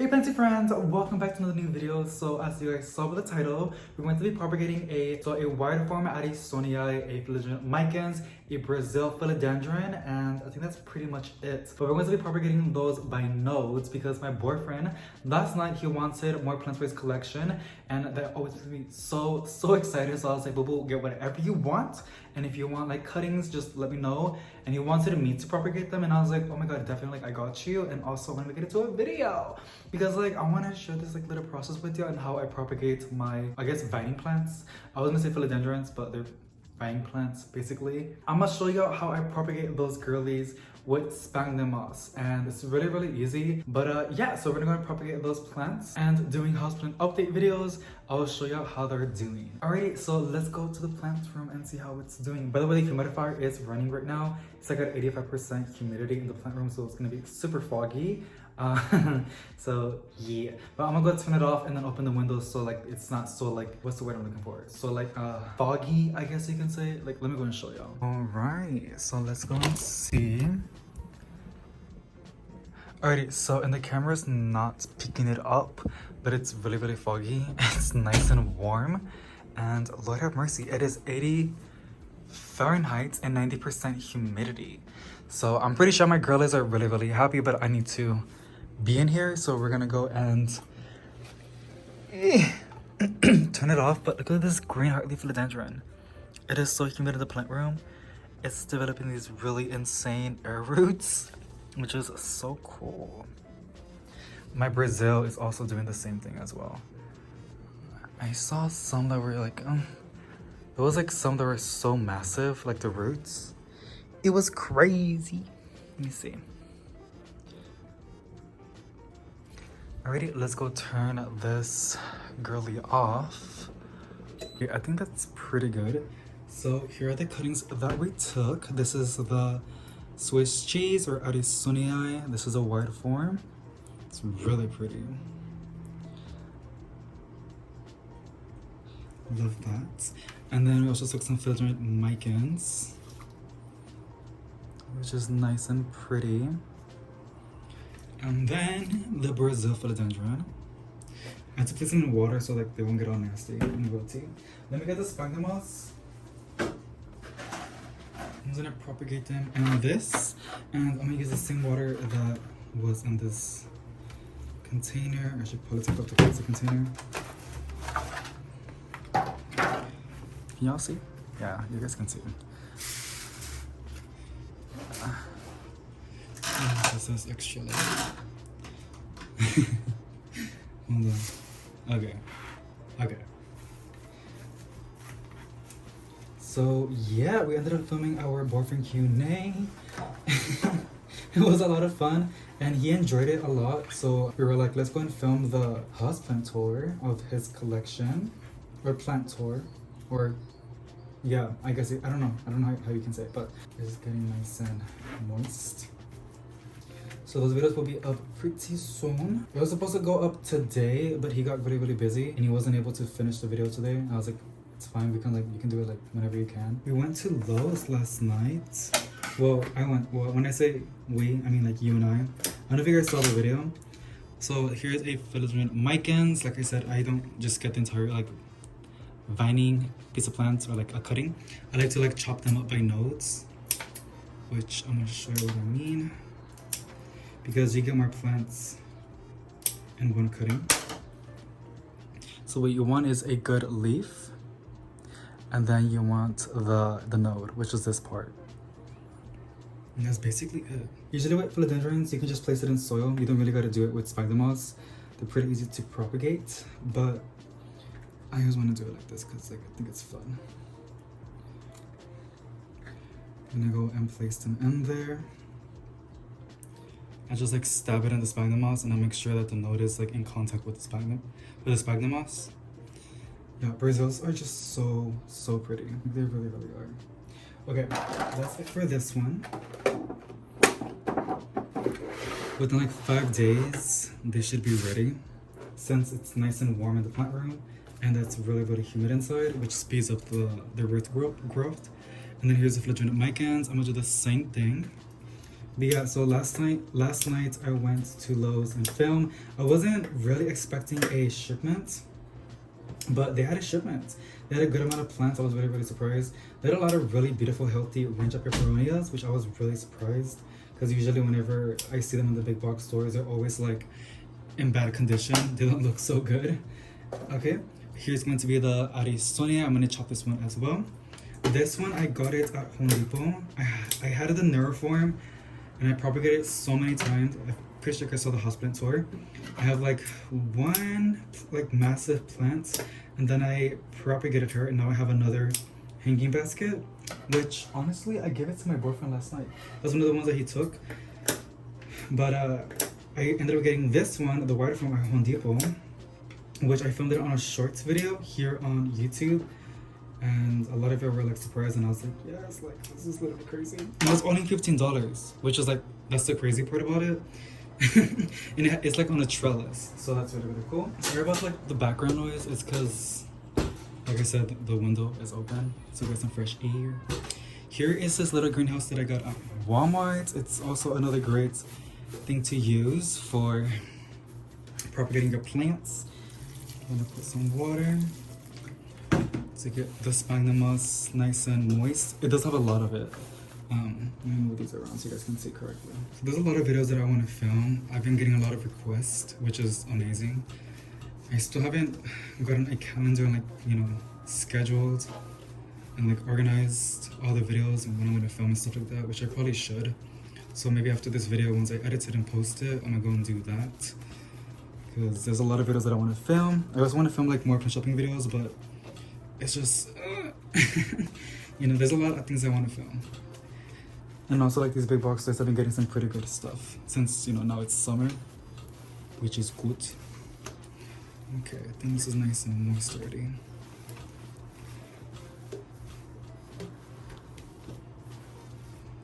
fancy friends, welcome back to another new video. So as you guys saw with the title, we're going to be propagating a wide form Addisoniae, a Philodendron Micans, a Brazil Philodendron, and I think that's pretty much it. But we're going to be propagating those by nodes because my boyfriend, last night he wanted more plants for his collection, and that always makes me so excited. So I was like, boo boo, get whatever you want. And if you want like cuttings, just let me know. And he wanted me to propagate them, and I was like, oh my god, definitely, like I got you. And also when we get into a video, because like I want to share this like little process with you and how I propagate my, I guess, vining plants. I was gonna say philodendrons, but they're vining plants basically. I'm gonna show you how I propagate those girlies with sphagnum moss, and it's really easy. But yeah, so we're gonna go propagate those plants, and doing houseplant update videos, I'll show you how they're doing. Alrighty, so let's go to the plant room and see how it's doing. By the way, the humidifier is running right now. It's like at 85% humidity in the plant room, so it's gonna be super foggy. So yeah, but I'm gonna go turn it off and then open the windows so like it's not so like, what's the word I'm looking for? So like foggy, I guess you can say. Like, let me go and show y'all. All right, so let's go and see. Alrighty, so and the camera's not picking it up, but it's really foggy. It's nice and warm, and Lord have mercy, it is 80 Fahrenheit and 90% humidity. So I'm pretty sure my girlies are really happy, but I need to be in here, so we're gonna go and turn it off. But look at this green heartleaf philodendron. It is so humid in the plant room. It's developing these really insane air roots, which is so cool. My Brazil is also doing the same thing as well. I saw some that were like, it was like some that were so massive, like the roots. It was crazy. Let me see. Alrighty, let's go turn this girly off. Okay, I think that's pretty good. So here are the cuttings that we took. This is the Swiss cheese or Addisoniae. This is a wide form. It's really pretty. Love that. And then we also took some Philodendron Micans, which is nice and pretty. And then the Brazil Philodendron. I had to put some in water so like they won't get all nasty and wilty. Let me get the sphagnum moss. I'm gonna propagate them in this, and I'm gonna use the same water that was in this container. I should pull it up to close the container. Can y'all see? Yeah, you guys can see. This is extra light. Hold on. Okay. So yeah, we ended up filming our boyfriend Q&A. It was a lot of fun, and he enjoyed it a lot. So we were like, let's go and film the houseplant tour of his collection, or plant tour, or yeah, I guess I don't know how you can say it, but it's getting nice and moist. So those videos will be up pretty soon. It was supposed to go up today, but he got really busy and he wasn't able to finish the video today. I was like, it's fine, you can do it like whenever you can. We went to Lowe's last night. Well, when I say we, I mean like you and I. I don't know if you guys saw the video. So here's a Philodendron Micans. Like I said, I don't just get the entire like vining piece of plants or like a cutting. I like to like chop them up by nodes, which I'm gonna show you what I mean. Because you get more plants in one cutting. So what you want is a good leaf, and then you want the node, which is this part. And that's basically it. Usually with philodendrons, you can just place it in soil. You don't really got to do it with sphagnum moss. They're pretty easy to propagate, but I always want to do it like this because like I think it's fun. I'm gonna go and place them in there. I just like stab it in the sphagnum moss, and I make sure that the node is like in contact with the sphagnum moss. Yeah, Brazils are just so pretty. They really are. Okay, that's it for this one. Within like 5 days, they should be ready, since it's nice and warm in the plant room, and it's really humid inside, which speeds up the root growth. And then here's the Philodendron Micans. I'm gonna do the same thing. But yeah, so last night I went to Lowe's and filmed. I wasn't really expecting a shipment, but they had a shipment. They had a good amount of plants. I was really surprised. They had a lot of really beautiful, healthy range of peperonias, which I was really surprised, because usually whenever I see them in the big box stores, they're always like in bad condition. They don't look so good. Okay, here's going to be the Aristonia. I'm going to chop this one as well. This one I got it at Home Depot. I had it in Neuroform, and I propagated it so many times. I'm pretty sure you guys saw the houseplant tour. I have like one like massive plant, and then I propagated her, and now I have another hanging basket, which honestly I gave it to my boyfriend last night. That's one of the ones that he took. But I ended up getting this one, the white from Home Depot, which I filmed it on a shorts video here on YouTube. And a lot of you were like surprised, and I was like, yes, like this is literally crazy. And it was only $15, which is like, that's the crazy part about it. And it's like on a trellis, so that's really cool. Sorry about like the background noise. It's because, like I said, the window is open, so we got some fresh air. Here is this little greenhouse that I got at Walmart. It's also another great thing to use for propagating your plants. I'm gonna put some water to get the sphagnum moss nice and moist. It does have a lot of it. Let me move these around so you guys can see correctly. So there's a lot of videos that I want to film. I've been getting a lot of requests, which is amazing. I still haven't gotten a calendar and like, you know, scheduled and like organized all the videos and when I'm going to film and stuff like that, which I probably should. So maybe after this video, once I edit it and post it, I'm gonna go and do that. Because there's a lot of videos that I want to film. I also want to film like more plant shopping videos, but it's just, you know, there's a lot of things I want to film. And also like these big box stores, I've been getting some pretty good stuff since, you know, now it's summer, which is good. Okay, I think this is nice and moist already.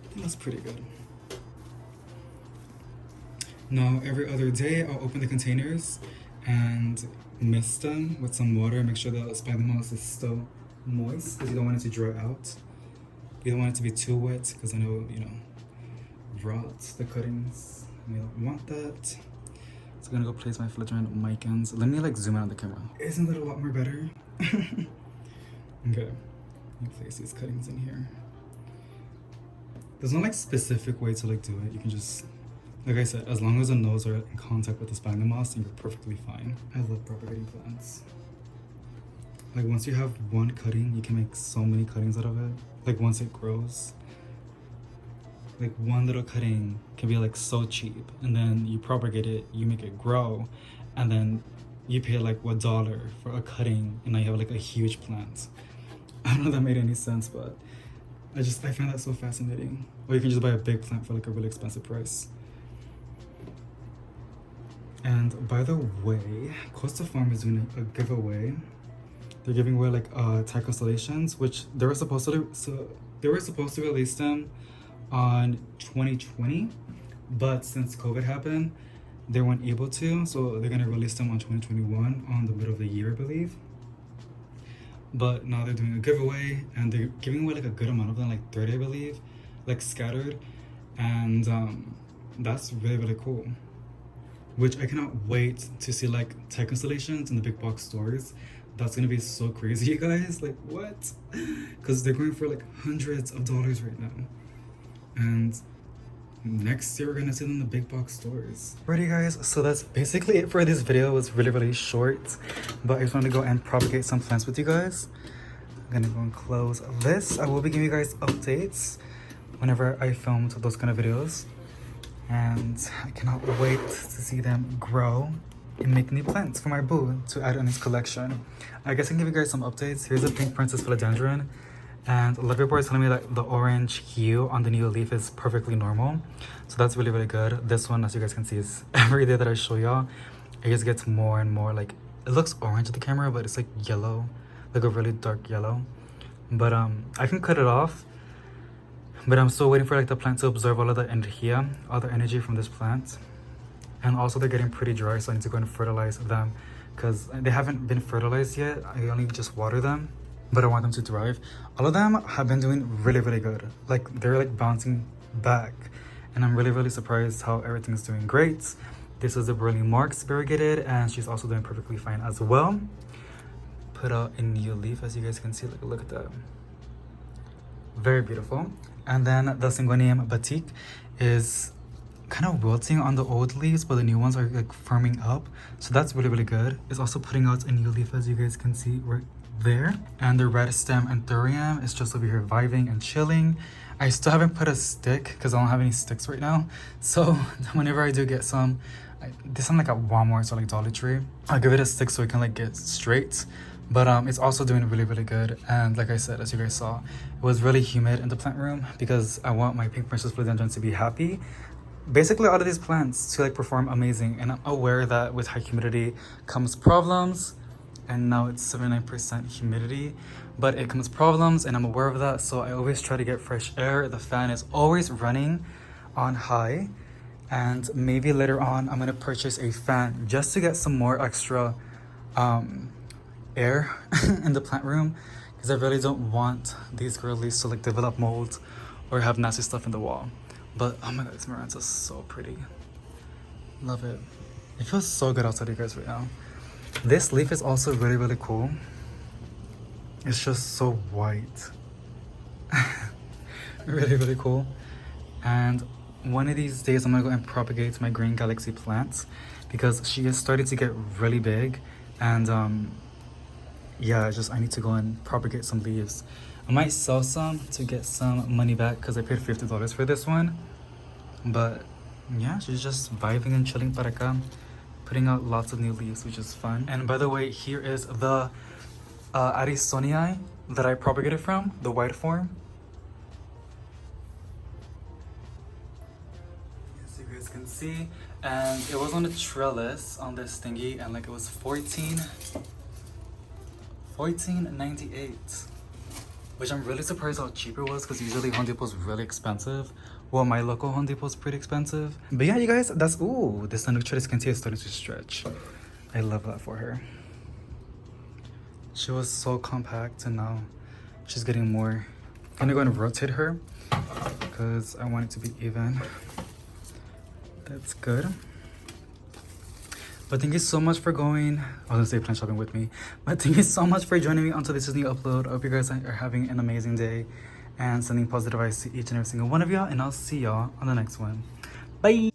I think that's pretty good. Now, every other day, I'll open the containers and mist them with some water. Make sure the sphagnum moss is still moist, because you don't want it to dry out. You don't want it to be too wet, because I know, you know, rot the cuttings. We don't want that. So I'm gonna go place my Philodendron Micans. Let me like zoom in on the camera. Isn't that a lot more better? Okay, let me place these cuttings in here. There's no like specific way to like do it. You can just, like I said, as long as the nodes are in contact with the sphagnum moss, then you're perfectly fine. I love propagating plants. Like once you have one cutting, you can make so many cuttings out of it. Like once it grows, like one little cutting can be like so cheap, and then you propagate it, you make it grow, and then you pay like $1 for a cutting, and now you have like a huge plant. I don't know if that made any sense, but I find that so fascinating. Or you can just buy a big plant for like a really expensive price. And by the way, Costa Farm is doing a giveaway. They're giving away like Thai constellations, which they were supposed to release them on 2020, but since COVID happened, they weren't able to. So they're gonna release them on 2021 on the middle of the year, I believe. But now they're doing a giveaway, and they're giving away like a good amount of them, like 30, I believe, like scattered, and that's really cool. Which I cannot wait to see like Thai constellations in the big box stores. That's gonna be so crazy, you guys. Like what? Because they're going for like hundreds of dollars right now. And next year we're gonna see them in the big box stores. Alrighty guys, so that's basically it for this video. It was really short, but I just wanted to go and propagate some plants with you guys. I'm gonna go and close this. I will be giving you guys updates whenever I filmed those kind of videos. And I cannot wait to see them grow and make new plants for my boo to add in his collection. I guess I can give you guys some updates. Here's a pink princess philodendron, and a lot of people are telling me that the orange hue on the new leaf is perfectly normal, so that's really good. This one, as you guys can see, is every day that I show y'all, it just gets more and more like, it looks orange at the camera, but it's like yellow, like a really dark yellow. But I can cut it off, but I'm still waiting for like the plant to absorb all of the energy from this plant. And also they're getting pretty dry, so I need to go and fertilize them, because they haven't been fertilized yet. I only just water them, but I want them to thrive. All of them have been doing really good. Like they're like bouncing back, and I'm really surprised how everything's doing great. This is the Burley Marks variegated, and she's also doing perfectly fine as well. Put out a new leaf, as you guys can see. Look at that. Very beautiful. And then the Syngonium Batik is kind of wilting on the old leaves, but the new ones are like firming up, so that's really good. It's also putting out a new leaf, as you guys can see right there. And the red stem Anthurium is just over here vibing and chilling. I still haven't put a stick because I don't have any sticks right now, so whenever I do get some, this I'm like at Walmart or like Dollar Tree, I'll give it a stick so it can like get straight. But it's also doing really good. And like I said, as you guys saw, it was really humid in the plant room because I want my pink princess philodendron to be happy. Basically all of these plants to like perform amazing, and I'm aware that with high humidity comes problems, and now it's 79% humidity, but it comes problems, and I'm aware of that. So I always try to get fresh air. The fan is always running on high, and maybe later on I'm gonna purchase a fan just to get some more extra air in the plant room, because I really don't want these girlies to like develop mold or have nasty stuff in the wall. But oh my god, this Marantha is so pretty. Love it. It feels so good outside, you guys, right now. This leaf is also really cool. It's just so white. really cool. And one of these days I'm gonna go and propagate my green galaxy plants because she is starting to get really big, and yeah, I need to go and propagate some leaves. I might sell some to get some money back because I paid $50 for this one. But yeah, she's just vibing and chilling para acá, putting out lots of new leaves, which is fun. And by the way, here is the Aristonii that I propagated from, the white form. As you guys can see, and it was on a trellis on this thingy, and like it was $14.98, which I'm really surprised how cheap it was, because usually Home Depot is really expensive. Well, my local Home Depot is pretty expensive. But yeah, you guys, that's, ooh, this Anuctritis can see is starting to stretch. I love that for her. She was so compact, and now she's getting more. I'm gonna go and rotate her because I want it to be even. That's good. But thank you so much for going, I was gonna say plant shopping with me, but thank you so much for joining me onto this new upload. I hope you guys are having an amazing day and sending positive vibes to each and every single one of y'all, and I'll see y'all on the next one. Bye.